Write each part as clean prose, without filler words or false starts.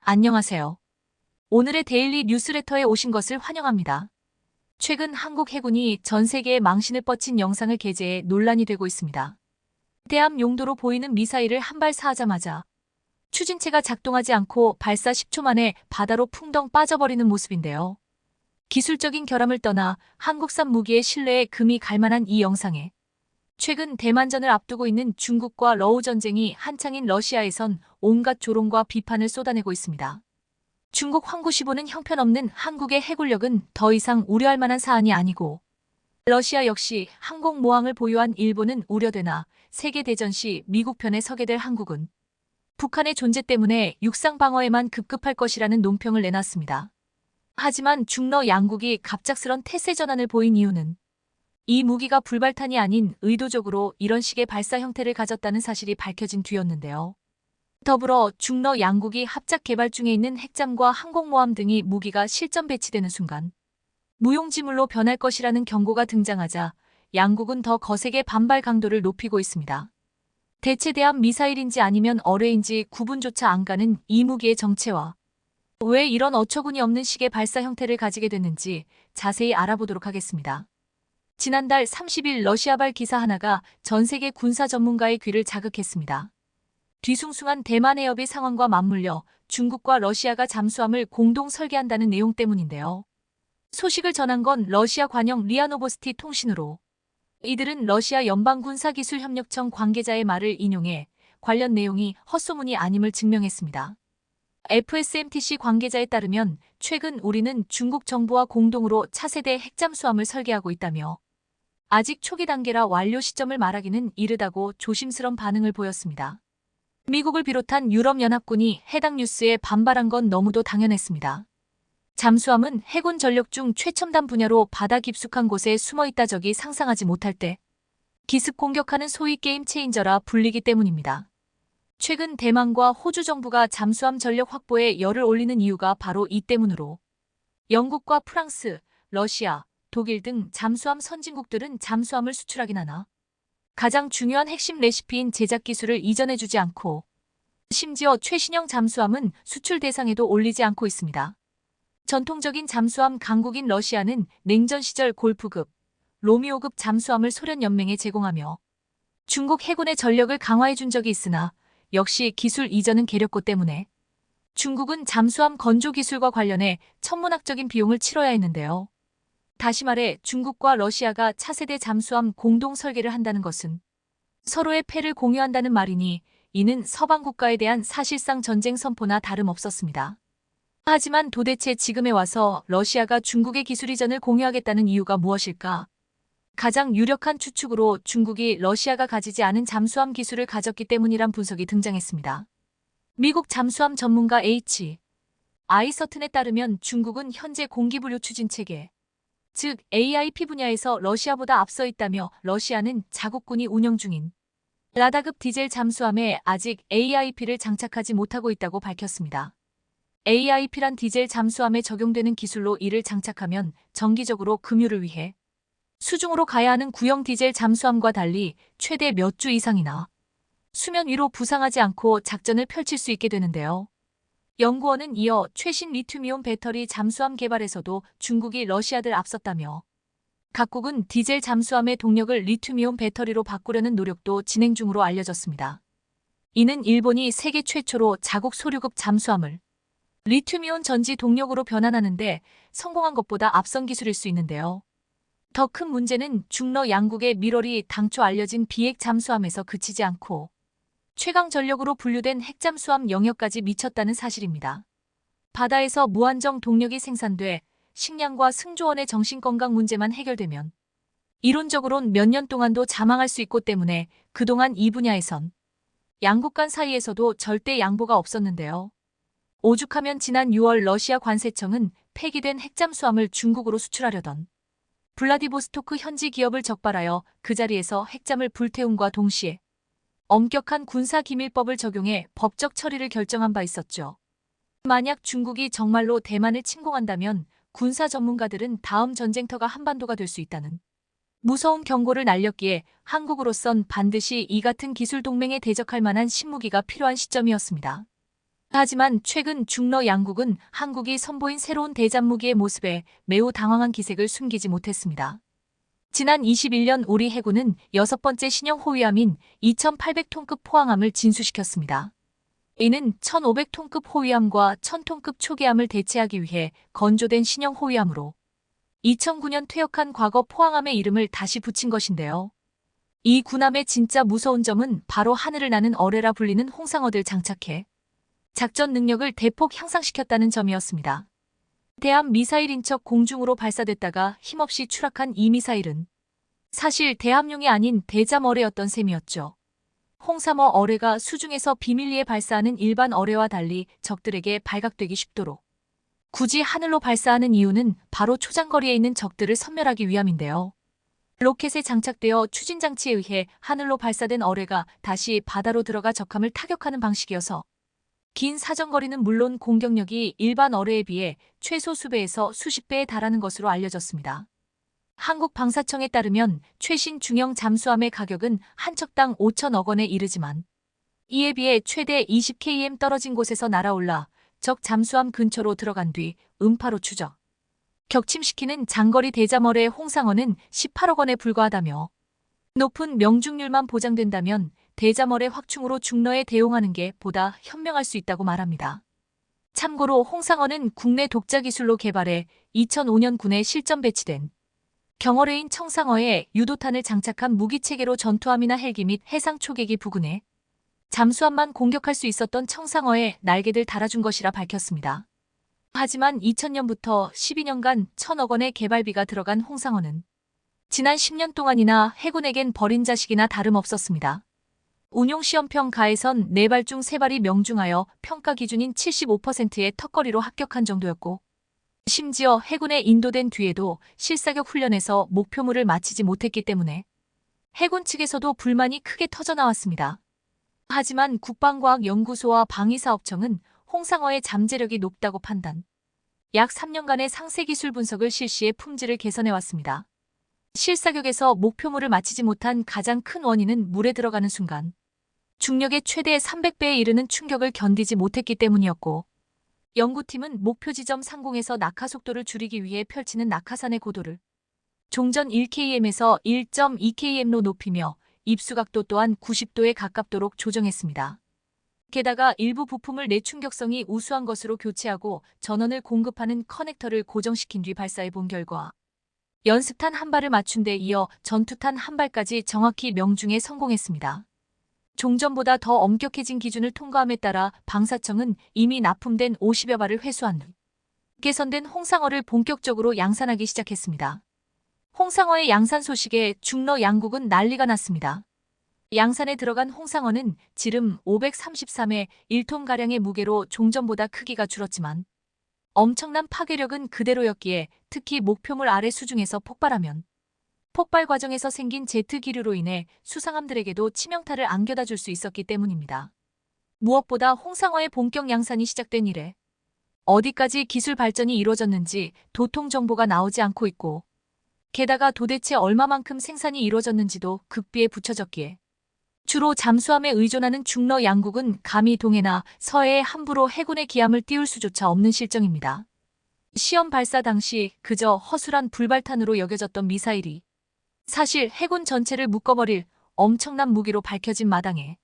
안녕하세요. 오늘의 데일리 뉴스레터에 오신 것을 환영합니다. 최근 한국 해군이 전 세계에 망신을 뻗친 영상을 게재해 논란이 되고 있습니다. 대함 용도로 보이는 미사일을 한 발 쏴자마자 추진체가 작동하지 않고 발사 10초 만에 바다로 풍덩 빠져버리는 모습인데요. 기술적인 결함을 떠나 한국산 무기의 신뢰에 금이 갈 만한 이 영상에 최근 대만전을 앞두고 있는 중국과 러우 전쟁이 한창인 러시아에선 온갖 조롱과 비판을 쏟아내고 있습니다. 중국 황구시보는 형편없는 한국의 해군력은 더 이상 우려할 만한 사안이 아니고 러시아 역시 항공모함을 보유한 일본은 우려되나 세계대전 시 미국 편에 서게 될 한국은 북한의 존재 때문에 육상 방어에만 급급할 것이라는 논평을 내놨습니다. 하지만 중러 양국이 갑작스런 태세 전환을 보인 이유는 이 무기가 불발탄이 아닌 의도적으로 이런 식의 발사 형태를 가졌다는 사실이 밝혀진 뒤였는데요. 더불어 중러 양국이 합작 개발 중에 있는 핵잠과 항공모함 등이 무기가 실전 배치되는 순간 무용지물로 변할 것이라는 경고가 등장하자 양국은 더 거세게 반발 강도를 높이고 있습니다. 대체 대함 미사일인지 아니면 어뢰인지 구분조차 안 가는 이 무기의 정체와 왜 이런 어처구니 없는 식의 발사 형태를 가지게 됐는지 자세히 알아보도록 하겠습니다. 지난달 30일 러시아발 기사 하나가 전 세계 군사 전문가의 귀를 자극했습니다. 뒤숭숭한 대만 해협의 상황과 맞물려 중국과 러시아가 잠수함을 공동 설계한다는 내용 때문인데요. 소식을 전한 건 러시아 관영 리아 노보스티 통신으로 이들은 러시아 연방군사기술협력청 관계자의 말을 인용해 관련 내용이 헛소문이 아님을 증명했습니다. FSMTC 관계자에 따르면 최근 우리는 중국 정부와 공동으로 차세대 핵잠수함을 설계하고 있다며 아직 초기 단계라 완료 시점을 말하기는 이르다고 조심스런 반응을 보였습니다. 미국을 비롯한 유럽연합군이 해당 뉴스에 반발한 건 너무도 당연했습니다. 잠수함은 해군 전력 중 최첨단 분야로 바다 깊숙한 곳에 숨어있다 적이 상상하지 못할 때 기습 공격하는 소위 게임 체인저라 불리기 때문입니다. 최근 대만과 호주 정부가 잠수함 전력 확보에 열을 올리는 이유가 바로 이 때문으로 영국과 프랑스, 러시아, 독일 등 잠수함 선진국들은 잠수함을 수출하긴 하나 가장 중요한 핵심 레시피인 제작 기술을 이전해주지 않고 심지어 최신형 잠수함은 수출 대상에도 올리지 않고 있습니다. 전통적인 잠수함 강국인 러시아는 냉전 시절 골프급, 로미오급 잠수함을 소련 연맹에 제공하며 중국 해군의 전력을 강화해준 적이 있으나 역시 기술 이전은 계렸고 때문에 중국은 잠수함 건조 기술과 관련해 천문학적인 비용을 치러야 했는데요. 다시 말해 중국과 러시아가 차세대 잠수함 공동 설계를 한다는 것은 서로의 패를 공유한다는 말이니 이는 서방 국가에 대한 사실상 전쟁 선포나 다름없었습니다. 하지만 도대체 지금에 와서 러시아가 중국의 기술 이전을 공유하겠다는 이유가 무엇일까? 가장 유력한 추측으로 중국이 러시아가 가지지 않은 잠수함 기술을 가졌기 때문이란 분석이 등장했습니다. 미국 잠수함 전문가 H. 아이서튼에 따르면 중국은 현재 공기분류 추진 체계, 즉 AIP 분야에서 러시아보다 앞서 있다며 러시아는 자국군이 운영 중인 라다급 디젤 잠수함에 아직 AIP를 장착하지 못하고 있다고 밝혔습니다. AIP란 디젤 잠수함에 적용되는 기술로 이를 장착하면 정기적으로 금유를 위해 수중으로 가야 하는 구형 디젤 잠수함과 달리 최대 몇 주 이상이나 수면 위로 부상하지 않고 작전을 펼칠 수 있게 되는데요. 연구원은 이어 최신 리튬이온 배터리 잠수함 개발에서도 중국이 러시아를 앞섰다며 각국은 디젤 잠수함의 동력을 리튬이온 배터리로 바꾸려는 노력도 진행 중으로 알려졌습니다. 이는 일본이 세계 최초로 자국 소류급 잠수함을 리튬이온 전지 동력으로 변환하는데 성공한 것보다 앞선 기술일 수 있는데요. 더 큰 문제는 중러 양국의 밀월이 당초 알려진 비핵 잠수함에서 그치지 않고 최강 전력으로 분류된 핵잠수함 영역까지 미쳤다는 사실입니다. 바다에서 무한정 동력이 생산돼 식량과 승조원의 정신건강 문제만 해결되면 이론적으론 몇 년 동안도 자망할 수 있고 때문에 그동안 이 분야에선 양국 간 사이에서도 절대 양보가 없었는데요. 오죽하면 지난 6월 러시아 관세청은 폐기된 핵잠수함을 중국으로 수출하려던 블라디보스토크 현지 기업을 적발하여 그 자리에서 핵잠을 불태움과 동시에 엄격한 군사기밀법을 적용해 법적 처리를 결정한 바 있었죠. 만약 중국이 정말로 대만을 침공한다면 군사 전문가들은 다음 전쟁터가 한반도가 될 수 있다는 무서운 경고를 날렸기에 한국으로선 반드시 이 같은 기술 동맹에 대적할 만한 신무기가 필요한 시점이었습니다. 하지만 최근 중러 양국은 한국이 선보인 새로운 대잠무기의 모습에 매우 당황한 기색을 숨기지 못했습니다. 지난 21년 우리 해군은 6번째 신형 호위함인 2800톤급 포항함을 진수시켰습니다. 이는 1500톤급 호위함과 1000톤급 초계함을 대체하기 위해 건조된 신형 호위함으로 2009년 퇴역한 과거 포항함의 이름을 다시 붙인 것인데요. 이 군함의 진짜 무서운 점은 바로 하늘을 나는 어뢰라 불리는 홍상어들 장착해 작전 능력을 대폭 향상시켰다는 점이었습니다. 대함 미사일인 척 공중으로 발사됐다가 힘없이 추락한 이 미사일은 사실 대함용이 아닌 대잠 어뢰였던 셈이었죠. 홍삼어 어뢰가 수중에서 비밀리에 발사하는 일반 어뢰와 달리 적들에게 발각되기 쉽도록 굳이 하늘로 발사하는 이유는 바로 초장거리에 있는 적들을 섬멸하기 위함인데요. 로켓에 장착되어 추진장치에 의해 하늘로 발사된 어뢰가 다시 바다로 들어가 적함을 타격하는 방식이어서 긴 사정거리는 물론 공격력이 일반 어뢰에 비해 최소 수배에서 수십 배에 달하는 것으로 알려졌습니다. 한국 방사청에 따르면 최신 중형 잠수함의 가격은 한 척당 5천억 원에 이르지만 이에 비해 최대 20km 떨어진 곳에서 날아올라 적 잠수함 근처로 들어간 뒤 음파로 추적, 격침시키는 장거리 대잠어뢰의 홍상어는 18억 원에 불과하다며 높은 명중률만 보장된다면 대잠어뢰 확충으로 중러에 대용하는 게 보다 현명할 수 있다고 말합니다. 참고로 홍상어는 국내 독자 기술로 개발해 2005년 군에 실전 배치된 경어뢰인 청상어에 유도탄을 장착한 무기체계로 전투함이나 헬기 및 해상 초계기 부근에 잠수함만 공격할 수 있었던 청상어에 날개를 달아준 것이라 밝혔습니다. 하지만 2000년부터 12년간 1,000억 원의 개발비가 들어간 홍상어는 지난 10년 동안이나 해군에겐 버린 자식이나 다름없었습니다. 운용시험평가에선 4발 중 3발이 명중하여 평가 기준인 75%의 턱걸이로 합격한 정도였고 심지어 해군에 인도된 뒤에도 실사격 훈련에서 목표물을 마치지 못했기 때문에 해군 측에서도 불만이 크게 터져나왔습니다. 하지만 국방과학연구소와 방위사업청은 홍상어의 잠재력이 높다고 판단, 약 3년간의 상세기술 분석을 실시해 품질을 개선해왔습니다. 실사격에서 목표물을 마치지 못한 가장 큰 원인은 물에 들어가는 순간 중력의 최대 300배에 이르는 충격을 견디지 못했기 때문이었고 연구팀은 목표 지점 상공에서 낙하 속도를 줄이기 위해 펼치는 낙하산의 고도를 종전 1km에서 1.2km로 높이며 입수각도 또한 90도에 가깝도록 조정했습니다. 게다가 일부 부품을 내충격성이 우수한 것으로 교체하고 전원을 공급하는 커넥터를 고정시킨 뒤 발사해 본 결과 연습탄 한 발을 맞춘 데 이어 전투탄 한 발까지 정확히 명중에 성공했습니다. 종전보다 더 엄격해진 기준을 통과함에 따라 방사청은 이미 납품된 50여 발을 회수한 후 개선된 홍상어를 본격적으로 양산하기 시작했습니다. 홍상어의 양산 소식에 중러 양국은 난리가 났습니다. 양산에 들어간 홍상어는 지름 533에 1톤가량의 무게로 종전보다 크기가 줄었지만 엄청난 파괴력은 그대로였기에 특히 목표물 아래 수중에서 폭발하면 폭발 과정에서 생긴 제트 기류로 인해 수상함들에게도 치명타를 안겨다 줄 수 있었기 때문입니다. 무엇보다 홍상어의 본격 양산이 시작된 이래 어디까지 기술 발전이 이루어졌는지 도통 정보가 나오지 않고 있고 게다가 도대체 얼마만큼 생산이 이루어졌는지도 극비에 붙여졌기에 주로 잠수함에 의존하는 중러 양국은 감히 동해나 서해에 함부로 해군의 기함을 띄울 수조차 없는 실정입니다. 시험 발사 당시 그저 허술한 불발탄으로 여겨졌던 미사일이 사실 해군 전체를 묶어버릴 엄청난 무기로 밝혀진 마당에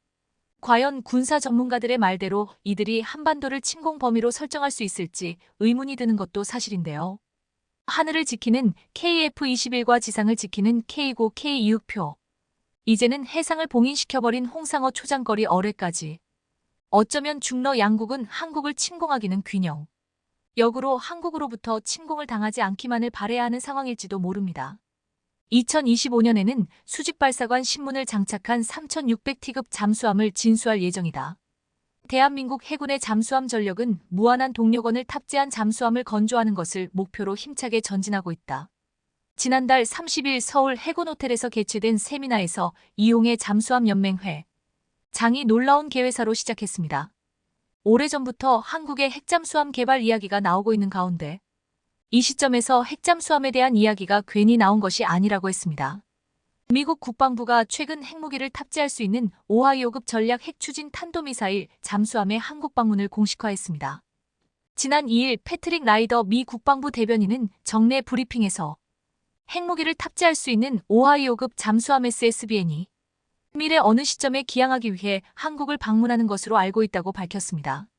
과연 군사 전문가들의 말대로 이들이 한반도를 침공 범위로 설정할 수 있을지 의문이 드는 것도 사실인데요. 하늘을 지키는 KF-21과 지상을 지키는 K9, K26표. 이제는 해상을 봉인시켜버린 홍상어 초장거리 어뢰까지. 어쩌면 중러 양국은 한국을 침공하기는 균형. 역으로 한국으로부터 침공을 당하지 않기만을 바라야 하는 상황일지도 모릅니다. 2025년에는 수직발사관 신문을 장착한 3600T급 잠수함을 진수할 예정이다. 대한민국 해군의 잠수함 전력은 무한한 동력원을 탑재한 잠수함을 건조하는 것을 목표로 힘차게 전진하고 있다. 지난달 30일 서울 해군호텔에서 개최된 세미나에서 이용해 잠수함 연맹회 장이 놀라운 개회사로 시작했습니다. 오래전부터 한국의 핵잠수함 개발 이야기가 나오고 있는 가운데 이 시점에서 핵잠수함에 대한 이야기가 괜히 나온 것이 아니라고 했습니다. 미국 국방부가 최근 핵무기를 탑재할 수 있는 오하이오급 전략 핵추진 탄도미사일 잠수함의 한국 방문을 공식화했습니다. 지난 2일 패트릭 라이더 미 국방부 대변인은 정례 브리핑에서 핵무기를 탑재할 수 있는 오하이오급 잠수함 SSBN이 미래 어느 시점에 기항하기 위해 한국을 방문하는 것으로 알고 있다고 밝혔습니다.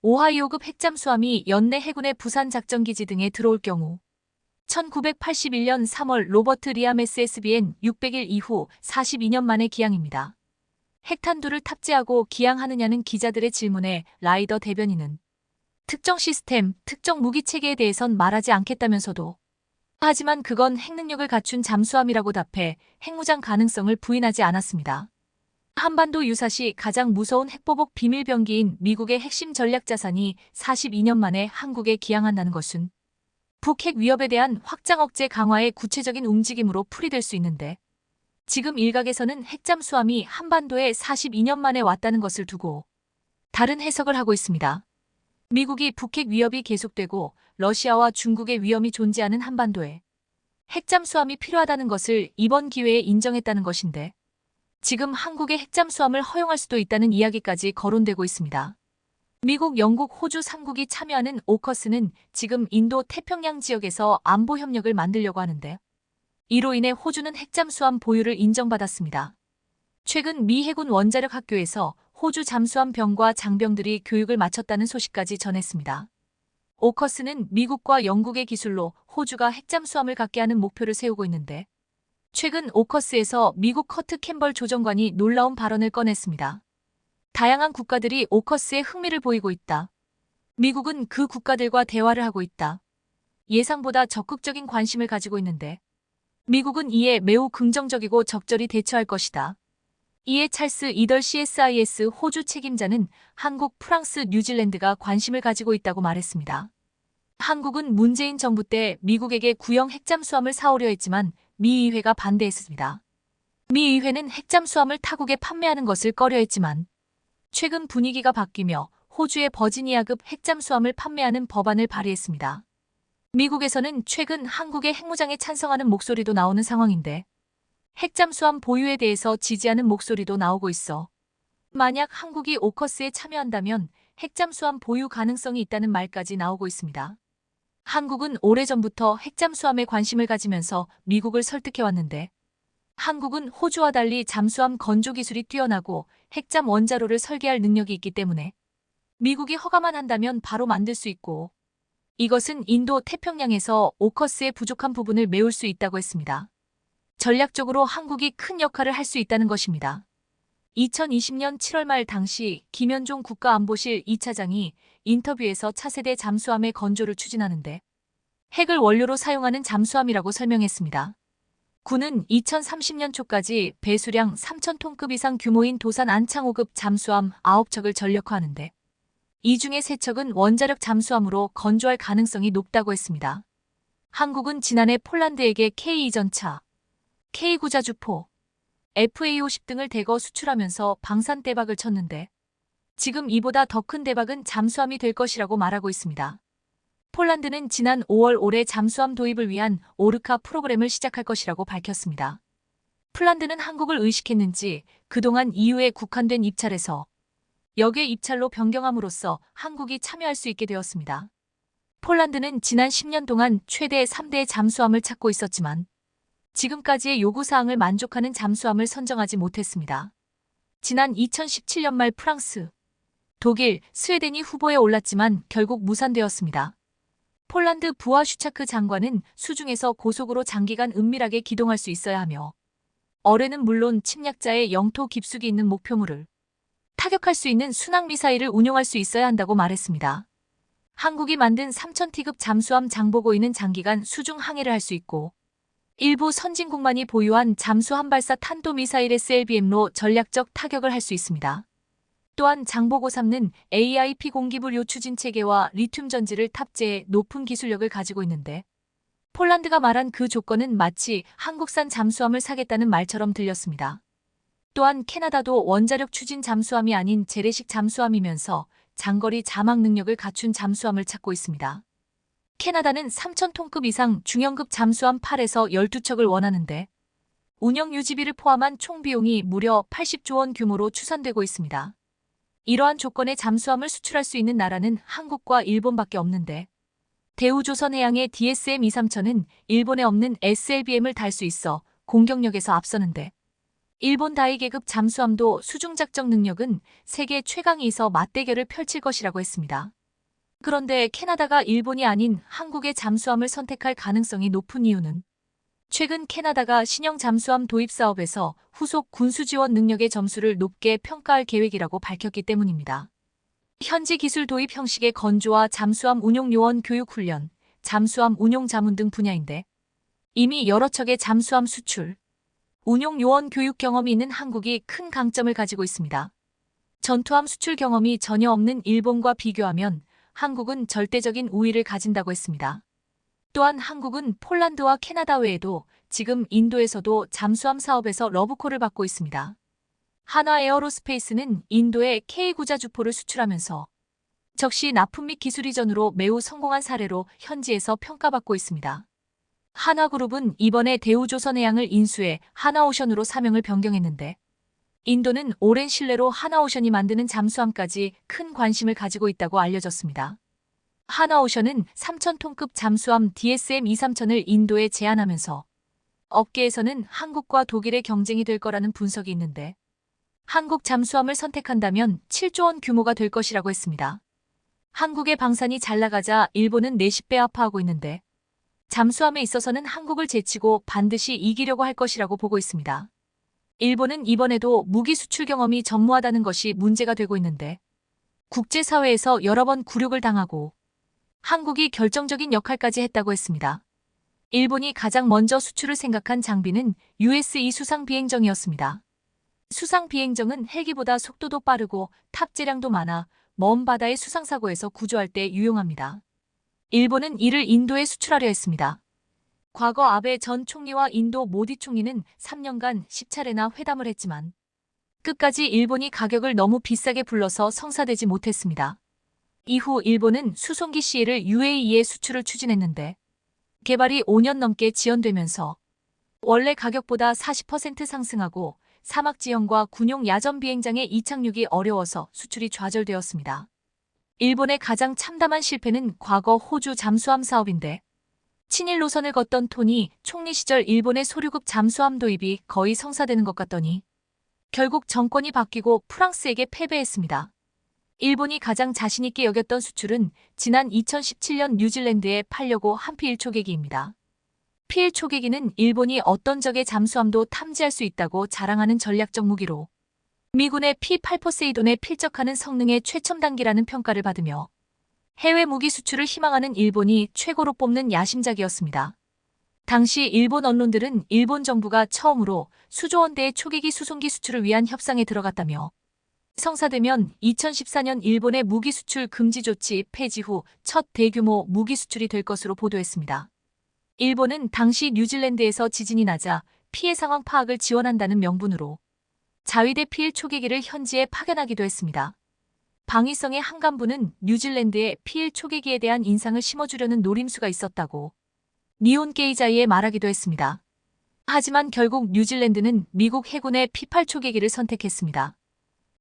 오하이오급 핵잠수함이 연내 해군의 부산 작전기지 등에 들어올 경우 1981년 3월 로버트 리암 SSBN 600일 이후 42년 만의 기항입니다. 핵탄두를 탑재하고 기항하느냐는 기자들의 질문에 라이더 대변인은 특정 시스템, 특정 무기 체계에 대해선 말하지 않겠다면서도 하지만 그건 핵능력을 갖춘 잠수함이라고 답해 핵무장 가능성을 부인하지 않았습니다. 한반도 유사시 가장 무서운 핵보복 비밀병기인 미국의 핵심 전략자산이 42년 만에 한국에 기항한다는 것은 북핵 위협에 대한 확장 억제 강화의 구체적인 움직임으로 풀이될 수 있는데 지금 일각에서는 핵잠수함이 한반도에 42년 만에 왔다는 것을 두고 다른 해석을 하고 있습니다. 미국이 북핵 위협이 계속되고 러시아와 중국의 위험이 존재하는 한반도에 핵잠수함이 필요하다는 것을 이번 기회에 인정했다는 것인데 지금 한국의 핵잠수함을 허용할 수도 있다는 이야기까지 거론되고 있습니다. 미국, 영국, 호주 3국이 참여하는 오커스는 지금 인도 태평양 지역에서 안보 협력을 만들려고 하는데 이로 인해 호주는 핵잠수함 보유를 인정받았습니다. 최근 미 해군 원자력 학교에서 호주 잠수함 병과 장병들이 교육을 마쳤다는 소식까지 전했습니다. 오커스는 미국과 영국의 기술로 호주가 핵잠수함을 갖게 하는 목표를 세우고 있는데 최근 오커스에서 미국 커트 캠벌 조정관이 놀라운 발언을 꺼냈습니다. 다양한 국가들이 오커스에 흥미를 보이고 있다. 미국은 그 국가들과 대화를 하고 있다. 예상보다 적극적인 관심을 가지고 있는데 미국은 이에 매우 긍정적이고 적절히 대처할 것이다. 이에 찰스 이덜 CSIS 호주 책임자는 한국, 프랑스, 뉴질랜드가 관심을 가지고 있다고 말했습니다. 한국은 문재인 정부 때 미국에게 구형 핵잠수함을 사오려 했지만 미 의회가 반대했습니다. 미 의회는 핵잠수함을 타국에 판매하는 것을 꺼려했지만 최근 분위기가 바뀌며 호주의 버지니아급 핵잠수함을 판매하는 법안을 발의했습니다. 미국에서는 최근 한국의 핵무장에 찬성하는 목소리도 나오는 상황인데 핵잠수함 보유에 대해서 지지하는 목소리도 나오고 있어 만약 한국이 오커스에 참여한다면 핵잠수함 보유 가능성이 있다는 말까지 나오고 있습니다. 한국은 오래전부터 핵잠수함에 관심을 가지면서 미국을 설득해왔는데 한국은 호주와 달리 잠수함 건조 기술이 뛰어나고 핵잠 원자로를 설계할 능력이 있기 때문에 미국이 허가만 한다면 바로 만들 수 있고 이것은 인도 태평양에서 오커스의 부족한 부분을 메울 수 있다고 했습니다. 전략적으로 한국이 큰 역할을 할 수 있다는 것입니다. 2020년 7월 말 당시 김현종 국가안보실 2차장이 인터뷰에서 차세대 잠수함의 건조를 추진하는데 핵을 원료로 사용하는 잠수함이라고 설명했습니다. 군은 2030년 초까지 배수량 3,000톤급 이상 규모인 도산 안창호급 잠수함 9척을 전력화하는데 이 중에 3척은 원자력 잠수함으로 건조할 가능성이 높다고 했습니다. 한국은 지난해 폴란드에게 K2전차, K9자주포, FA50 등을 대거 수출하면서 방산 대박을 쳤는데 지금 이보다 더 큰 대박은 잠수함이 될 것이라고 말하고 있습니다. 폴란드는 지난 5월 올해 잠수함 도입을 위한 오르카 프로그램을 시작할 것이라고 밝혔습니다. 폴란드는 한국을 의식했는지 그동안 EU에 국한된 입찰에서 역의 입찰로 변경함으로써 한국이 참여할 수 있게 되었습니다. 폴란드는 지난 10년 동안 최대 3대의 잠수함을 찾고 있었지만 지금까지의 요구사항을 만족하는 잠수함을 선정하지 못했습니다. 지난 2017년 말 프랑스, 독일, 스웨덴이 후보에 올랐지만 결국 무산되었습니다. 폴란드 부하 슈차크 장관은 수중에서 고속으로 장기간 은밀하게 기동할 수 있어야 하며 어뢰는 물론 침략자의 영토 깊숙이 있는 목표물을 타격할 수 있는 순항미사일을 운용할 수 있어야 한다고 말했습니다. 한국이 만든 3000T급 잠수함 장보고이는 장기간 수중 항해를 할 수 있고 일부 선진국만이 보유한 잠수함 발사 탄도미사일 SLBM로 전략적 타격을 할 수 있습니다. 또한 장보고 3는 AIP 공기불요 추진 체계와 리튬 전지를 탑재해 높은 기술력을 가지고 있는데 폴란드가 말한 그 조건은 마치 한국산 잠수함을 사겠다는 말처럼 들렸습니다. 또한 캐나다도 원자력 추진 잠수함이 아닌 재래식 잠수함이면서 장거리 자막 능력을 갖춘 잠수함을 찾고 있습니다. 캐나다는 3,000톤급 이상 중형급 잠수함 8에서 12척을 원하는데 운영 유지비를 포함한 총 비용이 무려 80조 원 규모로 추산되고 있습니다. 이러한 조건의 잠수함을 수출할 수 있는 나라는 한국과 일본밖에 없는데 대우조선해양의 DSM-23000은 일본에 없는 SLBM을 달 수 있어 공격력에서 앞서는데 일본 다이계급 잠수함도 수중작전 능력은 세계 최강위에서 맞대결을 펼칠 것이라고 했습니다. 그런데 캐나다가 일본이 아닌 한국의 잠수함을 선택할 가능성이 높은 이유는 최근 캐나다가 신형 잠수함 도입 사업에서 후속 군수 지원 능력의 점수를 높게 평가할 계획이라고 밝혔기 때문입니다. 현지 기술 도입 형식의 건조와 잠수함 운용 요원 교육 훈련, 잠수함 운용 자문 등 분야인데 이미 여러 척의 잠수함 수출, 운용 요원 교육 경험이 있는 한국이 큰 강점을 가지고 있습니다. 전투함 수출 경험이 전혀 없는 일본과 비교하면 한국은 절대적인 우위를 가진다고 했습니다. 또한 한국은 폴란드와 캐나다 외에도 지금 인도에서도 잠수함 사업에서 러브콜을 받고 있습니다. 한화 에어로스페이스는 인도에 K9자주포를 수출하면서 적시 납품 및 기술 이전으로 매우 성공한 사례로 현지에서 평가받고 있습니다. 한화그룹은 이번에 대우조선해양을 인수해 한화오션으로 사명을 변경했는데 인도는 오랜 신뢰로 한화오션이 만드는 잠수함까지 큰 관심을 가지고 있다고 알려졌습니다. 한화오션은 3,000톤급 잠수함 DSM-23000을 인도에 제안하면서 업계에서는 한국과 독일의 경쟁이 될 거라는 분석이 있는데 한국 잠수함을 선택한다면 7조 원 규모가 될 것이라고 했습니다. 한국의 방산이 잘 나가자 일본은 내십배 아파하고 있는데 잠수함에 있어서는 한국을 제치고 반드시 이기려고 할 것이라고 보고 있습니다. 일본은 이번에도 무기 수출 경험이 전무하다는 것이 문제가 되고 있는데 국제사회에서 여러 번 굴욕을 당하고 한국이 결정적인 역할까지 했다고 했습니다. 일본이 가장 먼저 수출을 생각한 장비는 US-2 수상비행정이었습니다. 수상비행정은 헬기보다 속도도 빠르고 탑재량도 많아 먼 바다의 수상사고에서 구조할 때 유용합니다. 일본은 이를 인도에 수출하려 했습니다. 과거 아베 전 총리와 인도 모디 총리는 3년간 10차례나 회담을 했지만 끝까지 일본이 가격을 너무 비싸게 불러서 성사되지 못했습니다. 이후 일본은 수송기 CL을 UAE에 수출을 추진했는데 개발이 5년 넘게 지연되면서 원래 가격보다 40% 상승하고 사막 지형과 군용 야전 비행장의 이착륙이 어려워서 수출이 좌절되었습니다. 일본의 가장 참담한 실패는 과거 호주 잠수함 사업인데 친일 노선을 걷던 토니 총리 시절 일본의 소류급 잠수함 도입이 거의 성사되는 것 같더니 결국 정권이 바뀌고 프랑스에게 패배했습니다. 일본이 가장 자신있게 여겼던 수출은 지난 2017년 뉴질랜드에 팔려고 한 P1 초계기입니다. P1 초계기는 일본이 어떤 적의 잠수함도 탐지할 수 있다고 자랑하는 전략적 무기로 미군의 P8 포세이돈에 필적하는 성능의 최첨단기라는 평가를 받으며 해외 무기 수출을 희망하는 일본이 최고로 뽑는 야심작이었습니다. 당시 일본 언론들은 일본 정부가 처음으로 수조 원대의 초계기 수송기 수출을 위한 협상에 들어갔다며 성사되면 2014년 일본의 무기 수출 금지 조치 폐지 후 첫 대규모 무기 수출이 될 것으로 보도했습니다. 일본은 당시 뉴질랜드에서 지진이 나자 피해 상황 파악을 지원한다는 명분으로 자위대 P1 초계기를 현지에 파견하기도 했습니다. 방위성의 한간부는 뉴질랜드에 P1 초계기에 대한 인상을 심어주려는 노림수가 있었다고 니온 게이자이에 말하기도 했습니다. 하지만 결국 뉴질랜드는 미국 해군의 P8 초계기를 선택했습니다.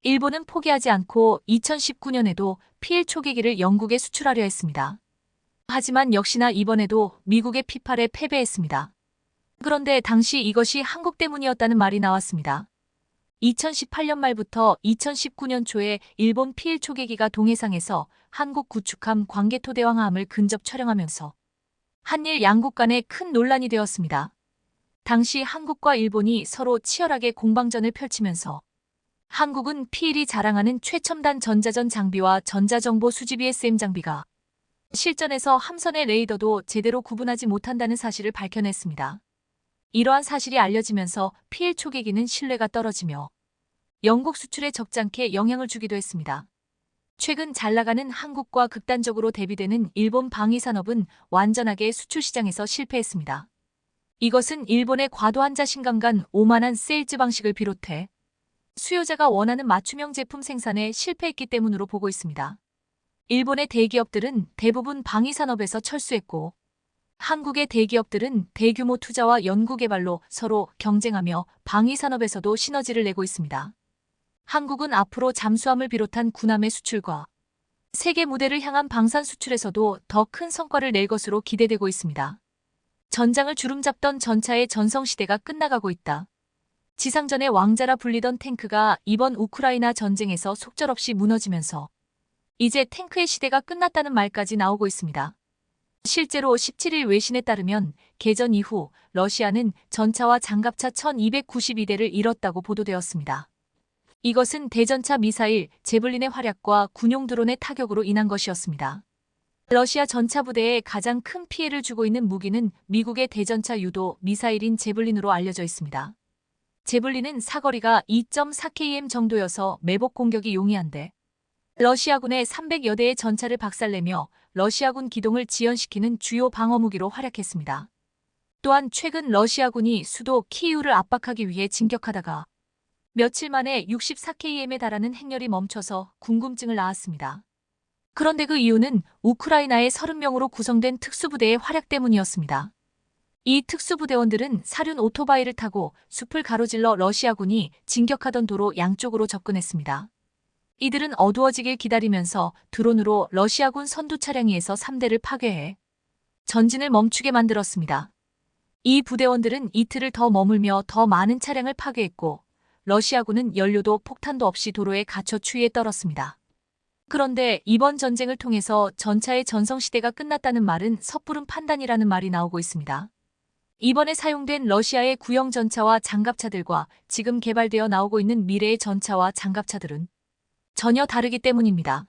일본은 포기하지 않고 2019년에도 P1 초계기를 영국에 수출하려 했습니다. 하지만 역시나 이번에도 미국의 P8에 패배했습니다. 그런데 당시 이것이 한국 때문이었다는 말이 나왔습니다. 2018년 말부터 2019년 초에 일본 P1 초계기가 동해상에서 한국 구축함 광개토대왕함을 근접 촬영하면서 한일 양국 간에 큰 논란이 되었습니다. 당시 한국과 일본이 서로 치열하게 공방전을 펼치면서 한국은 P1이 자랑하는 최첨단 전자전 장비와 전자정보 수집 ESM 장비가 실전에서 함선의 레이더도 제대로 구분하지 못한다는 사실을 밝혀냈습니다. 이러한 사실이 알려지면서 P1 초계기는 신뢰가 떨어지며 영국 수출에 적잖게 영향을 주기도 했습니다. 최근 잘 나가는 한국과 극단적으로 대비되는 일본 방위산업은 완전하게 수출 시장에서 실패했습니다. 이것은 일본의 과도한 자신감 간 오만한 세일즈 방식을 비롯해 수요자가 원하는 맞춤형 제품 생산에 실패했기 때문으로 보고 있습니다. 일본의 대기업들은 대부분 방위산업에서 철수했고 한국의 대기업들은 대규모 투자와 연구개발로 서로 경쟁하며 방위산업에서도 시너지를 내고 있습니다. 한국은 앞으로 잠수함을 비롯한 군함의 수출과 세계 무대를 향한 방산 수출에서도 더 큰 성과를 낼 것으로 기대되고 있습니다. 전장을 주름잡던 전차의 전성시대가 끝나가고 있다. 지상전의 왕자라 불리던 탱크가 이번 우크라이나 전쟁에서 속절없이 무너지면서 이제 탱크의 시대가 끝났다는 말까지 나오고 있습니다. 실제로 17일 외신에 따르면 개전 이후 러시아는 전차와 장갑차 1292대를 잃었다고 보도되었습니다. 이것은 대전차 미사일 제블린의 활약과 군용 드론의 타격으로 인한 것이었습니다. 러시아 전차 부대에 가장 큰 피해를 주고 있는 무기는 미국의 대전차 유도 미사일인 제블린으로 알려져 있습니다. 제블린은 사거리가 2.4km 정도여서 매복 공격이 용이한데 러시아군의 300여 대의 전차를 박살내며 러시아군 기동을 지연시키는 주요 방어무기로 활약했습니다. 또한 최근 러시아군이 수도 키이우를 압박하기 위해 진격하다가 며칠 만에 64km에 달하는 행렬이 멈춰서 궁금증을 낳았습니다. 그런데 그 이유는 우크라이나의 30명으로 구성된 특수부대의 활약 때문이었습니다. 이 특수부대원들은 사륜 오토바이를 타고 숲을 가로질러 러시아군이 진격하던 도로 양쪽으로 접근했습니다. 이들은 어두워지길 기다리면서 드론으로 러시아군 선두 차량위에서 3대를 파괴해 전진을 멈추게 만들었습니다. 이 부대원들은 이틀을 더 머물며 더 많은 차량을 파괴했고 러시아군은 연료도 폭탄도 없이 도로에 갇혀 추위에 떨었습니다. 그런데 이번 전쟁을 통해서 전차의 전성시대가 끝났다는 말은 섣부른 판단이라는 말이 나오고 있습니다. 이번에 사용된 러시아의 구형 전차와 장갑차들과 지금 개발되어 나오고 있는 미래의 전차와 장갑차들은 전혀 다르기 때문입니다.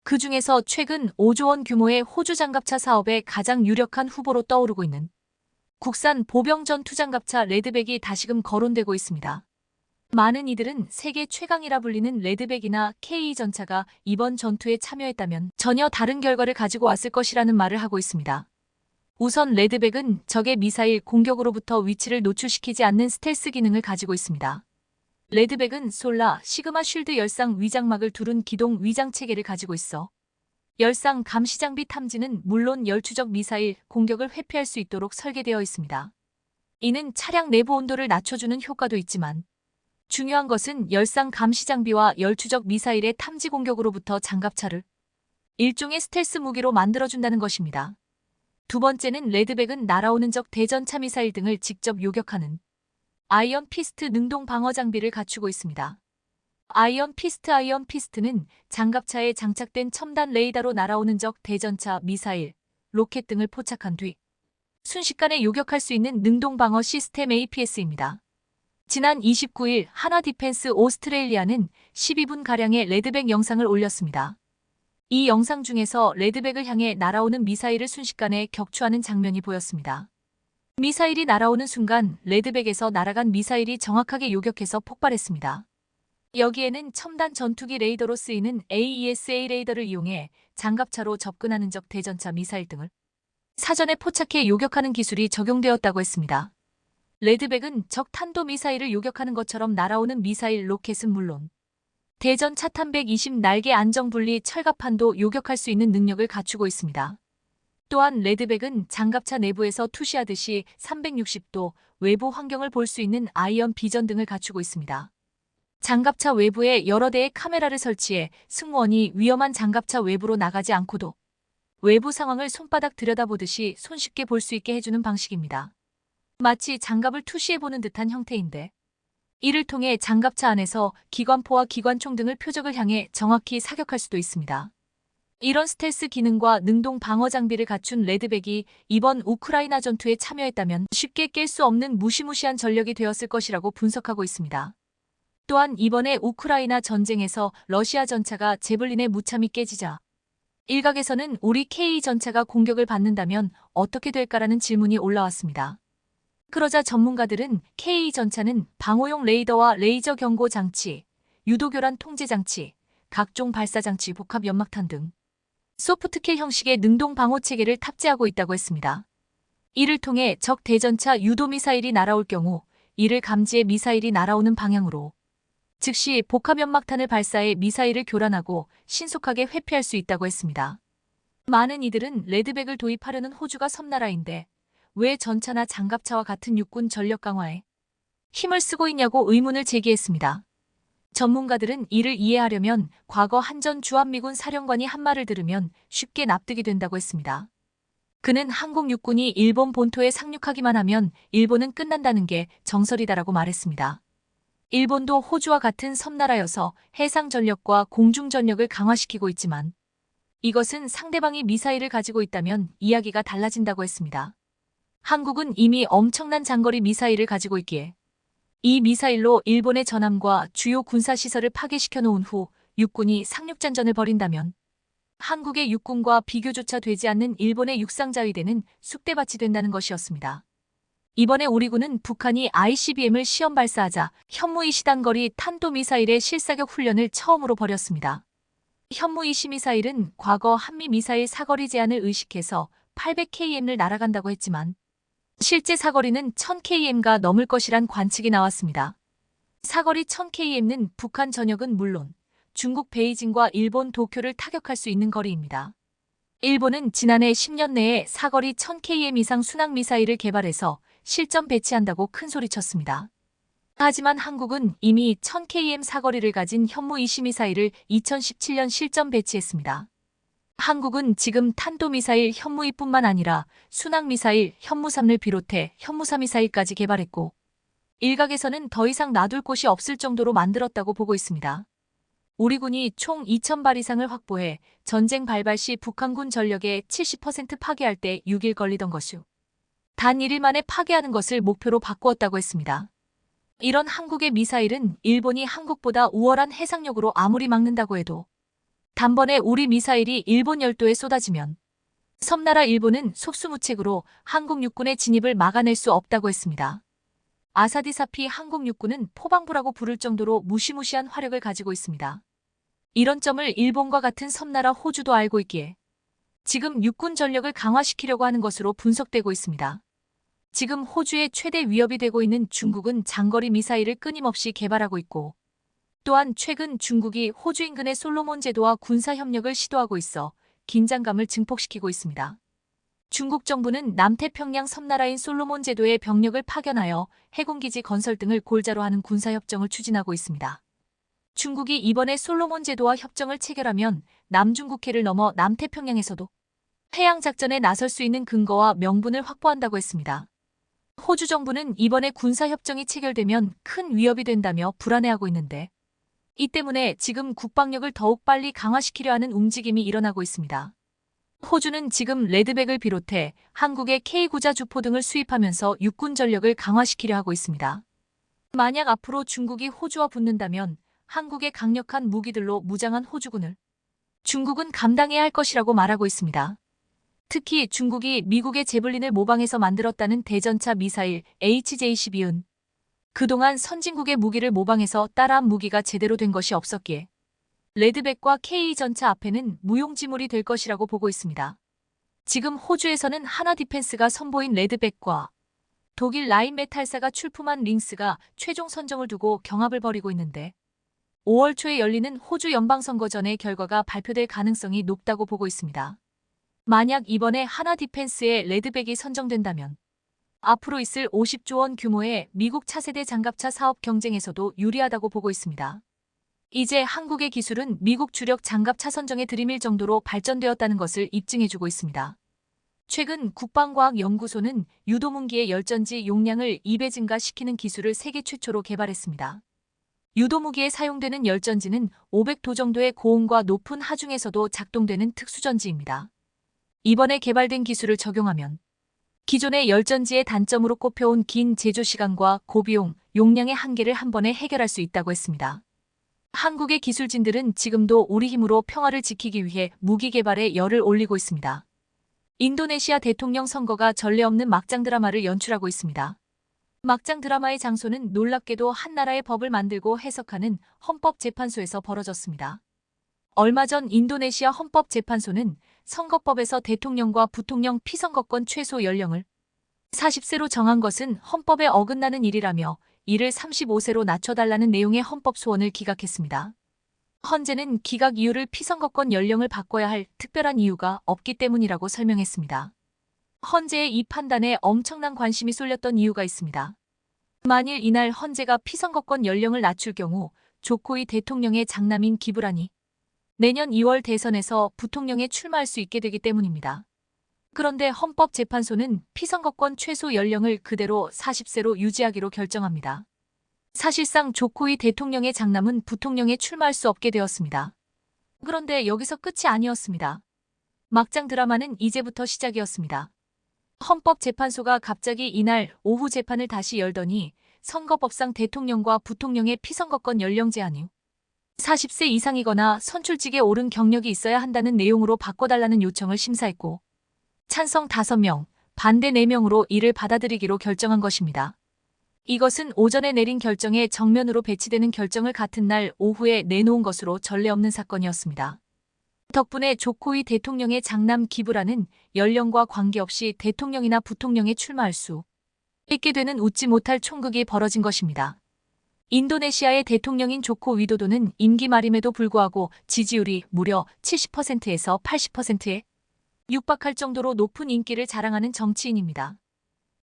그 중에서 최근 5조 원 규모의 호주 장갑차 사업의 가장 유력한 후보로 떠오르고 있는 국산 보병 전투장갑차 레드백이 다시금 거론되고 있습니다. 많은 이들은 세계 최강이라 불리는 레드백이나 KE 전차가 이번 전투에 참여했다면 전혀 다른 결과를 가지고 왔을 것이라는 말을 하고 있습니다. 우선 레드백은 적의 미사일 공격으로부터 위치를 노출시키지 않는 스텔스 기능을 가지고 있습니다. 레드백은 솔라, 시그마 쉴드 열상 위장막을 두른 기동 위장 체계를 가지고 있어 열상 감시 장비 탐지는 물론 열추적 미사일 공격을 회피할 수 있도록 설계되어 있습니다. 이는 차량 내부 온도를 낮춰주는 효과도 있지만 중요한 것은 열상 감시 장비와 열추적 미사일의 탐지 공격으로부터 장갑차를 일종의 스텔스 무기로 만들어준다는 것입니다. 두 번째는 레드백은 날아오는 적 대전차 미사일 등을 직접 요격하는 아이언 피스트 능동 방어 장비를 갖추고 있습니다. 아이언 피스트는 장갑차에 장착된 첨단 레이더로 날아오는 적 대전차 미사일, 로켓 등을 포착한 뒤 순식간에 요격할 수 있는 능동 방어 시스템 APS입니다. 지난 29일 한화 디펜스 오스트레일리아는 12분가량의 레드백 영상을 올렸습니다. 이 영상 중에서 레드백을 향해 날아오는 미사일을 순식간에 격추하는 장면이 보였습니다. 미사일이 날아오는 순간 레드백에서 날아간 미사일이 정확하게 요격해서 폭발했습니다. 여기에는 첨단 전투기 레이더로 쓰이는 AESA 레이더를 이용해 장갑차로 접근하는 적 대전차 미사일 등을 사전에 포착해 요격하는 기술이 적용되었다고 했습니다. 레드백은 적 탄도미사일을 요격하는 것처럼 날아오는 미사일 로켓은 물론 대전 차탄 120 날개 안정분리 철갑판도 요격할 수 있는 능력을 갖추고 있습니다. 또한 레드백은 장갑차 내부에서 투시하듯이 360도 외부 환경을 볼 수 있는 아이언 비전 등을 갖추고 있습니다. 장갑차 외부에 여러 대의 카메라를 설치해 승무원이 위험한 장갑차 외부로 나가지 않고도 외부 상황을 손바닥 들여다보듯이 손쉽게 볼 수 있게 해주는 방식입니다. 마치 장갑을 투시해보는 듯한 형태인데 이를 통해 장갑차 안에서 기관포와 기관총 등을 표적을 향해 정확히 사격할 수도 있습니다. 이런 스텔스 기능과 능동 방어 장비를 갖춘 레드백이 이번 우크라이나 전투에 참여했다면 쉽게 깰 수 없는 무시무시한 전력이 되었을 것이라고 분석하고 있습니다. 또한 이번에 우크라이나 전쟁에서 러시아 전차가 제블린의 무참히 깨지자 일각에서는 우리 KE 전차가 공격을 받는다면 어떻게 될까라는 질문이 올라왔습니다. 그러자 전문가들은 KE 전차는 방호용 레이더와 레이저 경고 장치, 유도교란 통제 장치, 각종 발사 장치 복합 연막탄 등 소프트킬 형식의 능동 방호 체계를 탑재하고 있다고 했습니다. 이를 통해 적 대전차 유도 미사일이 날아올 경우 이를 감지해 미사일이 날아오는 방향으로 즉시 복합 연막탄을 발사해 미사일을 교란하고 신속하게 회피할 수 있다고 했습니다. 많은 이들은 레드백을 도입하려는 호주가 섬나라인데 왜 전차나 장갑차와 같은 육군 전력 강화에 힘을 쓰고 있냐고 의문을 제기했습니다. 전문가들은 이를 이해하려면 과거 한전 주한미군 사령관이 한 말을 들으면 쉽게 납득이 된다고 했습니다. 그는 한국 육군이 일본 본토에 상륙하기만 하면 일본은 끝난다는 게 정설이다라고 말했습니다. 일본도 호주와 같은 섬나라여서 해상 전력과 공중 전력을 강화시키고 있지만 이것은 상대방이 미사일을 가지고 있다면 이야기가 달라진다고 했습니다. 한국은 이미 엄청난 장거리 미사일을 가지고 있기에 이 미사일로 일본의 전함과 주요 군사시설을 파괴시켜 놓은 후 육군이 상륙작전을 벌인다면 한국의 육군과 비교조차 되지 않는 일본의 육상자위대는 쑥대밭이 된다는 것이었습니다. 이번에 우리 군은 북한이 ICBM을 시험 발사하자 현무2시 단거리 탄도미사일의 실사격 훈련을 처음으로 벌였습니다. 현무2시 미사일은 과거 한미 미사일 사거리 제한을 의식해서 800km를 날아간다고 했지만 실제 사거리는 1000km가 넘을 것이란 관측이 나왔습니다. 사거리 1000km는 북한 전역은 물론 중국 베이징과 일본 도쿄를 타격할 수 있는 거리입니다. 일본은 지난해 10년 내에 사거리 1000km 이상 순항미사일을 개발해서 실전 배치한다고 큰소리쳤습니다. 하지만 한국은 이미 1000km 사거리를 가진 현무2시 미사일을 2017년 실전 배치했습니다. 한국은 지금 탄도미사일 현무2뿐만 아니라 순항미사일 현무3을 비롯해 현무4 미사일까지 개발했고 일각에서는 더 이상 놔둘 곳이 없을 정도로 만들었다고 보고 있습니다. 우리 군이 총 2000발 이상을 확보해 전쟁 발발 시 북한군 전력의 70% 파괴할 때 6일 걸리던 것을 단 1일 만에 파괴하는 것을 목표로 바꾸었다고 했습니다. 이런 한국의 미사일은 일본이 한국보다 우월한 해상력으로 아무리 막는다고 해도 단번에 우리 미사일이 일본 열도에 쏟아지면 섬나라 일본은 속수무책으로 한국 육군의 진입을 막아낼 수 없다고 했습니다. 아사디사피 한국 육군은 포방부라고 부를 정도로 무시무시한 화력을 가지고 있습니다. 이런 점을 일본과 같은 섬나라 호주도 알고 있기에 지금 육군 전력을 강화시키려고 하는 것으로 분석되고 있습니다. 지금 호주의 최대 위협이 되고 있는 중국은 장거리 미사일을 끊임없이 개발하고 있고 또한 최근 중국이 호주 인근의 솔로몬 제도와 군사협력을 시도하고 있어 긴장감을 증폭시키고 있습니다. 중국 정부는 남태평양 섬나라인 솔로몬 제도에 병력을 파견하여 해군기지 건설 등을 골자로 하는 군사협정을 추진하고 있습니다. 중국이 이번에 솔로몬 제도와 협정을 체결하면 남중국해를 넘어 남태평양에서도 해양작전에 나설 수 있는 근거와 명분을 확보한다고 했습니다. 호주 정부는 이번에 군사협정이 체결되면 큰 위협이 된다며 불안해하고 있는데 이 때문에 지금 국방력을 더욱 빨리 강화시키려 하는 움직임이 일어나고 있습니다. 호주는 지금 레드백을 비롯해 한국의 K9자 주포 등을 수입하면서 육군 전력을 강화시키려 하고 있습니다. 만약 앞으로 중국이 호주와 붙는다면 한국의 강력한 무기들로 무장한 호주군을 중국은 감당해야 할 것이라고 말하고 있습니다. 특히 중국이 미국의 제블린을 모방해서 만들었다는 대전차 미사일 HJ-12은 그동안 선진국의 무기를 모방해서 따라한 무기가 제대로 된 것이 없었기에 레드백과 K 전차 앞에는 무용지물이 될 것이라고 보고 있습니다. 지금 호주에서는 하나 디펜스가 선보인 레드백과 독일 라인메탈사가 출품한 링스가 최종 선정을 두고 경합을 벌이고 있는데 5월 초에 열리는 호주 연방선거 전의 결과가 발표될 가능성이 높다고 보고 있습니다. 만약 이번에 하나 디펜스의 레드백이 선정된다면 앞으로 있을 50조 원 규모의 미국 차세대 장갑차 사업 경쟁에서도 유리하다고 보고 있습니다. 이제 한국의 기술은 미국 주력 장갑차 선정에 들이밀 정도로 발전되었다는 것을 입증해주고 있습니다. 최근 국방과학연구소는 유도문기의 열전지 용량을 2배 증가시키는 기술을 세계 최초로 개발했습니다. 유도무기에 사용되는 열전지는 500도 정도의 고온과 높은 하중에서도 작동되는 특수전지입니다. 이번에 개발된 기술을 적용하면 기존의 열전지의 단점으로 꼽혀온 긴 제조 시간과 고비용, 용량의 한계를 한 번에 해결할 수 있다고 했습니다. 한국의 기술진들은 지금도 우리 힘으로 평화를 지키기 위해 무기 개발에 열을 올리고 있습니다. 인도네시아 대통령 선거가 전례 없는 막장 드라마를 연출하고 있습니다. 막장 드라마의 장소는 놀랍게도 한 나라의 법을 만들고 해석하는 헌법재판소에서 벌어졌습니다. 얼마 전 인도네시아 헌법재판소는 선거법에서 대통령과 부통령 피선거권 최소 연령을 40세로 정한 것은 헌법에 어긋나는 일이라며 이를 35세로 낮춰달라는 내용의 헌법 소원을 기각했습니다. 헌재는 기각 이유를 피선거권 연령을 바꿔야 할 특별한 이유가 없기 때문이라고 설명했습니다. 헌재의 이 판단에 엄청난 관심이 쏠렸던 이유가 있습니다. 만일 이날 헌재가 피선거권 연령을 낮출 경우 조코이 대통령의 장남인 기브란이 내년 2월 대선에서 부통령에 출마할 수 있게 되기 때문입니다. 그런데 헌법재판소는 피선거권 최소 연령을 그대로 40세로 유지하기로 결정합니다. 사실상 조코이 대통령의 장남은 부통령에 출마할 수 없게 되었습니다. 그런데 여기서 끝이 아니었습니다. 막장 드라마는 이제부터 시작이었습니다. 헌법재판소가 갑자기 이날 오후 재판을 다시 열더니 선거법상 대통령과 부통령의 피선거권 연령 제한이 40세 이상이거나 선출직에 오른 경력이 있어야 한다는 내용으로 바꿔달라는 요청을 심사했고 찬성 5명, 반대 4명으로 이를 받아들이기로 결정한 것입니다. 이것은 오전에 내린 결정에 정면으로 배치되는 결정을 같은 날 오후에 내놓은 것으로 전례 없는 사건이었습니다. 덕분에 조코이 대통령의 장남 기브란은 연령과 관계없이 대통령이나 부통령에 출마할 수 있게 되는 웃지 못할 총극이 벌어진 것입니다. 인도네시아의 대통령인 조코 위도도는 임기 말임에도 불구하고 지지율이 무려 70%에서 80%에 육박할 정도로 높은 인기를 자랑하는 정치인입니다.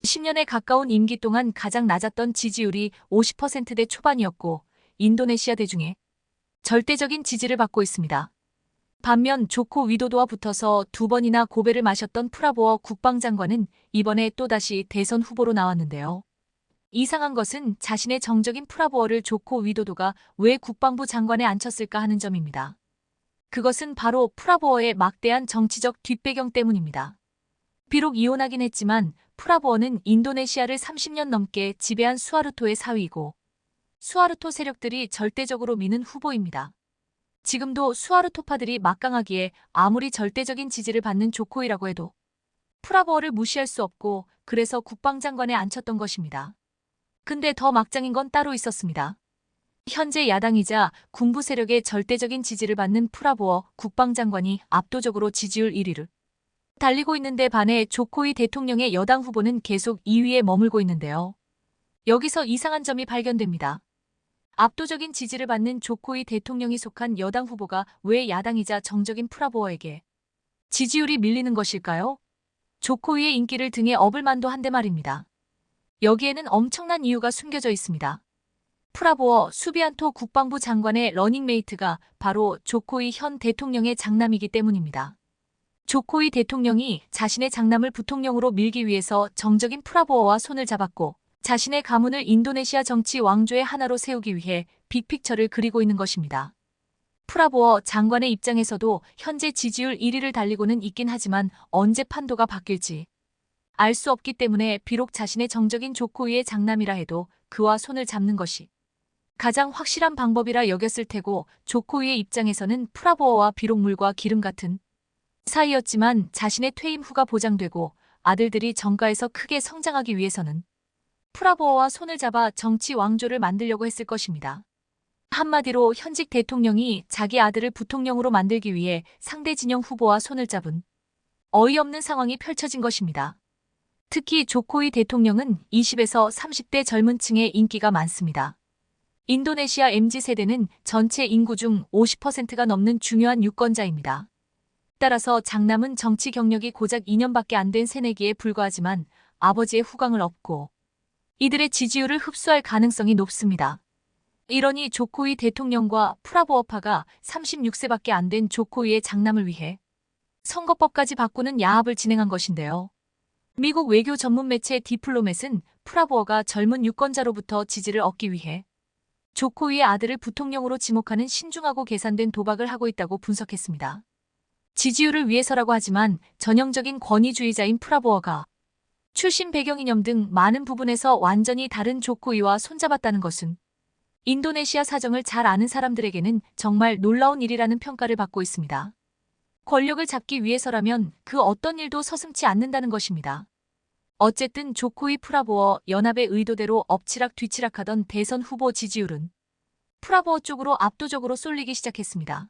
10년에 가까운 임기 동안 가장 낮았던 지지율이 50%대 초반이었고 인도네시아 대중의 절대적인 지지를 받고 있습니다. 반면 조코 위도도와 붙어서 2번이나 고배를 마셨던 프라보어 국방장관은 이번에 또다시 대선 후보로 나왔는데요. 이상한 것은 자신의 정적인 프라보어를 조코 위도도가 왜 국방부 장관에 앉혔을까 하는 점입니다. 그것은 바로 프라보어의 막대한 정치적 뒷배경 때문입니다. 비록 이혼하긴 했지만 프라보어는 인도네시아를 30년 넘게 지배한 수하르토의 사위이고 수하르토 세력들이 절대적으로 미는 후보입니다. 지금도 수하르토파들이 막강하기에 아무리 절대적인 지지를 받는 조코이라고 해도 프라보어를 무시할 수 없고 그래서 국방장관에 앉혔던 것입니다. 근데 더 막장인 건 따로 있었습니다. 현재 야당이자 군부 세력의 절대적인 지지를 받는 프라보어 국방장관이 압도적으로 지지율 1위를 달리고 있는데 반해 조코이 대통령의 여당 후보는 계속 2위에 머물고 있는데요. 여기서 이상한 점이 발견됩니다. 압도적인 지지를 받는 조코이 대통령이 속한 여당 후보가 왜 야당이자 정적인 프라보어에게 지지율이 밀리는 것일까요? 조코이의 인기를 등에 업을 만도 한데 말입니다. 여기에는 엄청난 이유가 숨겨져 있습니다. 프라보어 수비안토 국방부 장관의 러닝메이트가 바로 조코이 현 대통령의 장남이기 때문입니다. 조코이 대통령이 자신의 장남을 부통령으로 밀기 위해서 정적인 프라보어와 손을 잡았고 자신의 가문을 인도네시아 정치 왕조의 하나로 세우기 위해 빅픽처를 그리고 있는 것입니다. 프라보어 장관의 입장에서도 현재 지지율 1위를 달리고는 있긴 하지만 언제 판도가 바뀔지 알 수 없기 때문에 비록 자신의 정적인 조코이의 장남이라 해도 그와 손을 잡는 것이 가장 확실한 방법이라 여겼을 테고 조코이의 입장에서는 프라보어와 비록 물과 기름 같은 사이였지만 자신의 퇴임 후가 보장되고 아들들이 정가에서 크게 성장하기 위해서는 프라보어와 손을 잡아 정치 왕조를 만들려고 했을 것입니다. 한마디로 현직 대통령이 자기 아들을 부통령으로 만들기 위해 상대 진영 후보와 손을 잡은 어이없는 상황이 펼쳐진 것입니다. 특히 조코이 대통령은 20에서 30대 젊은 층의 인기가 많습니다. 인도네시아 MZ세대는 전체 인구 중 50%가 넘는 중요한 유권자입니다. 따라서 장남은 정치 경력이 고작 2년밖에 안 된 새내기에 불과하지만 아버지의 후광을 얻고 이들의 지지율을 흡수할 가능성이 높습니다. 이러니 조코이 대통령과 프라보어파가 36세밖에 안 된 조코이의 장남을 위해 선거법까지 바꾸는 야합을 진행한 것인데요. 미국 외교 전문 매체 디플로맷은 프라보어가 젊은 유권자로부터 지지를 얻기 위해 조코이의 아들을 부통령으로 지목하는 신중하고 계산된 도박을 하고 있다고 분석했습니다. 지지율을 위해서라고 하지만 전형적인 권위주의자인 프라보어가 출신 배경 이념 등 많은 부분에서 완전히 다른 조코이와 손잡았다는 것은 인도네시아 사정을 잘 아는 사람들에게는 정말 놀라운 일이라는 평가를 받고 있습니다. 권력을 잡기 위해서라면 그 어떤 일도 서슴지 않는다는 것입니다. 어쨌든 조코이 프라보어 연합의 의도대로 엎치락 뒤치락하던 대선 후보 지지율은 프라보어 쪽으로 압도적으로 쏠리기 시작했습니다.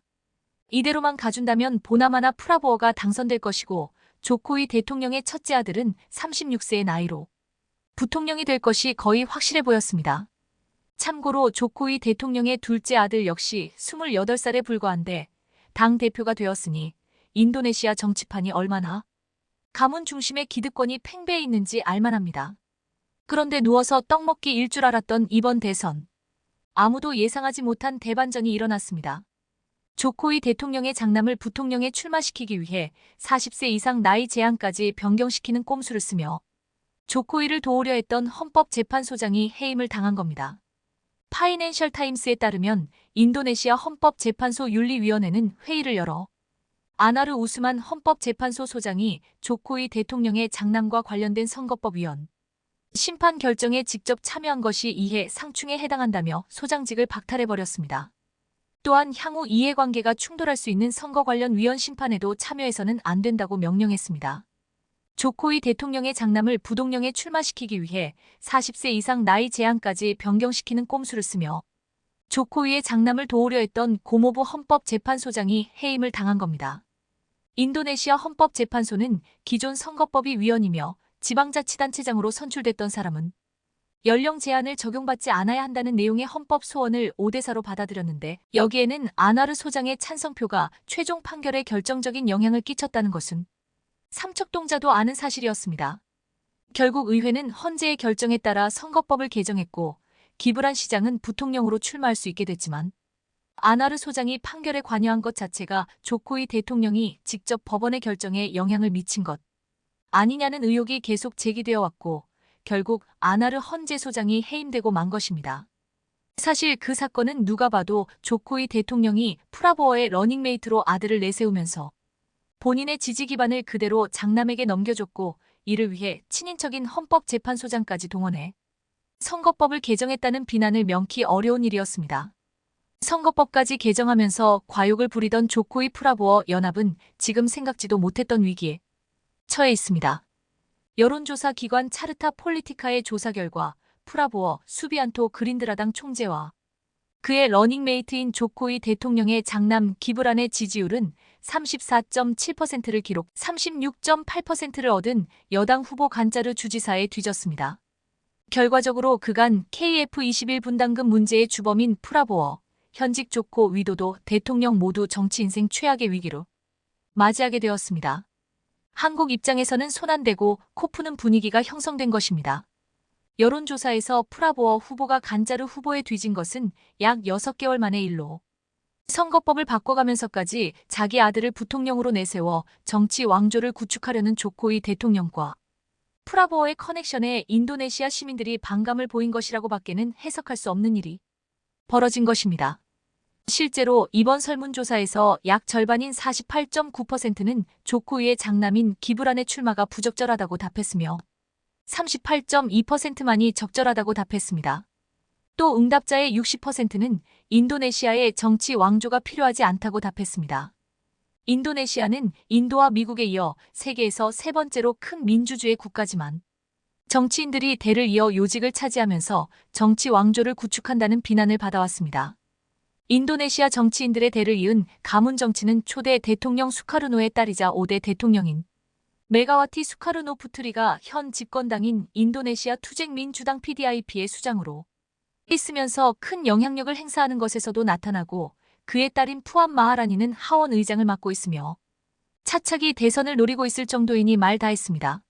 이대로만 가준다면 보나마나 프라보어가 당선될 것이고 조코이 대통령의 첫째 아들은 36세의 나이로 부통령이 될 것이 거의 확실해 보였습니다. 참고로 조코위 대통령의 둘째 아들 역시 28살에 불과한데 당대표가 되었으니 인도네시아 정치판이 얼마나 가문 중심의 기득권이 팽배해 있는지 알만합니다. 그런데 누워서 떡 먹기 일 줄 알았던 이번 대선. 아무도 예상하지 못한 대반전이 일어났습니다. 조코위 대통령의 장남을 부통령에 출마시키기 위해 40세 이상 나이 제한까지 변경시키는 꼼수를 쓰며 조코위를 도우려 했던 헌법재판소장이 해임을 당한 겁니다. 파이낸셜 타임스에 따르면 인도네시아 헌법재판소 윤리위원회는 회의를 열어 아나르 우스만 헌법재판소 소장이 조코위 대통령의 장남과 관련된 선거법 위헌 심판 결정에 직접 참여한 것이 이해 상충에 해당한다며 소장직을 박탈해버렸습니다. 또한 향후 이해관계가 충돌할 수 있는 선거 관련 위헌 심판에도 참여해서는 안 된다고 명령했습니다. 조코위 대통령의 장남을 부통령에 출마시키기 위해 40세 이상 나이 제한까지 변경시키는 꼼수를 쓰며 조코위의 장남을 도우려 했던 고모부 헌법재판소장이 해임을 당한 겁니다. 인도네시아 헌법재판소는 기존 선거법이 위헌이며 지방자치단체장으로 선출됐던 사람은 연령 제한을 적용받지 않아야 한다는 내용의 헌법 소원을 5대4로 받아들였는데 여기에는 아나르 소장의 찬성표가 최종 판결에 결정적인 영향을 끼쳤다는 것은 삼척동자도 아는 사실이었습니다. 결국 의회는 헌재의 결정에 따라 선거법을 개정했고 기브란 시장은 부통령으로 출마할 수 있게 됐지만 아나르 소장이 판결에 관여한 것 자체가 조코위 대통령이 직접 법원의 결정에 영향을 미친 것 아니냐는 의혹이 계속 제기되어 왔고 결국 아나르 헌재 소장이 해임되고 만 것입니다. 사실 그 사건은 누가 봐도 조코위 대통령이 프라보어의 러닝메이트로 아들을 내세우면서 본인의 지지 기반을 그대로 장남에게 넘겨줬고 이를 위해 친인척인 헌법재판소장까지 동원해 선거법을 개정했다는 비난을 명키 어려운 일이었습니다. 선거법까지 개정하면서 과욕을 부리던 조코위 프라보어 연합은 지금 생각지도 못했던 위기에 처해 있습니다. 여론조사 기관 차르타 폴리티카의 조사 결과 프라보어 수비안토 그린드라당 총재와 그의 러닝메이트인 조코위 대통령의 장남 기브란의 지지율은 34.7%를 기록 36.8%를 얻은 여당 후보 간자르 주지사에 뒤졌습니다. 결과적으로 그간 KF21 분담금 문제의 주범인 프라보어, 현직 조코 위도도 대통령 모두 정치 인생 최악의 위기로 맞이하게 되었습니다. 한국 입장에서는 손 안 대고 코 푸는 분위기가 형성된 것입니다. 여론조사에서 프라보어 후보가 간자르 후보에 뒤진 것은 약 6개월 만의 일로 선거법을 바꿔가면서까지 자기 아들을 부통령으로 내세워 정치 왕조를 구축하려는 조코위 대통령과 프라보어의 커넥션에 인도네시아 시민들이 반감을 보인 것이라고 밖에는 해석할 수 없는 일이 벌어진 것입니다. 실제로 이번 설문조사에서 약 절반인 48.9%는 조코위의 장남인 기브란의 출마가 부적절하다고 답했으며 38.2%만이 적절하다고 답했습니다. 또 응답자의 60%는 인도네시아의 정치 왕조가 필요하지 않다고 답했습니다. 인도네시아는 인도와 미국에 이어 세계에서 세 번째로 큰 민주주의 국가지만 정치인들이 대를 이어 요직을 차지하면서 정치 왕조를 구축한다는 비난을 받아왔습니다. 인도네시아 정치인들의 대를 이은 가문 정치는 초대 대통령 수카르노의 딸이자 5대 대통령인 메가와티 수카르노 푸트리가 현 집권당인 인도네시아 투쟁민주당 PDIP의 수장으로 있으면서 큰 영향력을 행사하는 것에서도 나타나고 그의 딸인 푸안 마하라니는 하원 의장을 맡고 있으며 차차기 대선을 노리고 있을 정도이니 말 다했습니다.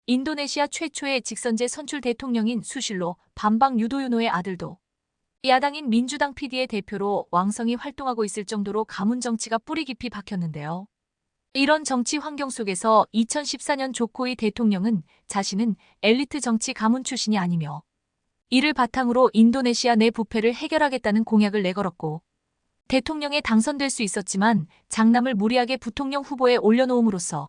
인도네시아 최초의 직선제 선출 대통령인 수실로 밤방 유도유노의 아들도 야당인 민주당 PD의 대표로 왕성히 활동하고 있을 정도로 가문 정치가 뿌리 깊이 박혔는데요. 이런 정치 환경 속에서 2014년 조코위 대통령은 자신은 엘리트 정치 가문 출신이 아니며 이를 바탕으로 인도네시아 내 부패를 해결하겠다는 공약을 내걸었고 대통령에 당선될 수 있었지만 장남을 무리하게 부통령 후보에 올려놓음으로써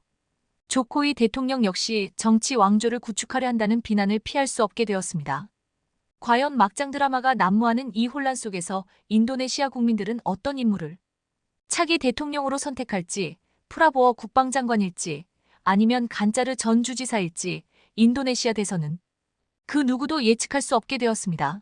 조코위 대통령 역시 정치 왕조를 구축하려 한다는 비난을 피할 수 없게 되었습니다. 과연 막장 드라마가 난무하는 이 혼란 속에서 인도네시아 국민들은 어떤 인물을 차기 대통령으로 선택할지, 프라보어 국방장관일지, 아니면 간자르 전 주지사일지 인도네시아 대선은 그 누구도 예측할 수 없게 되었습니다.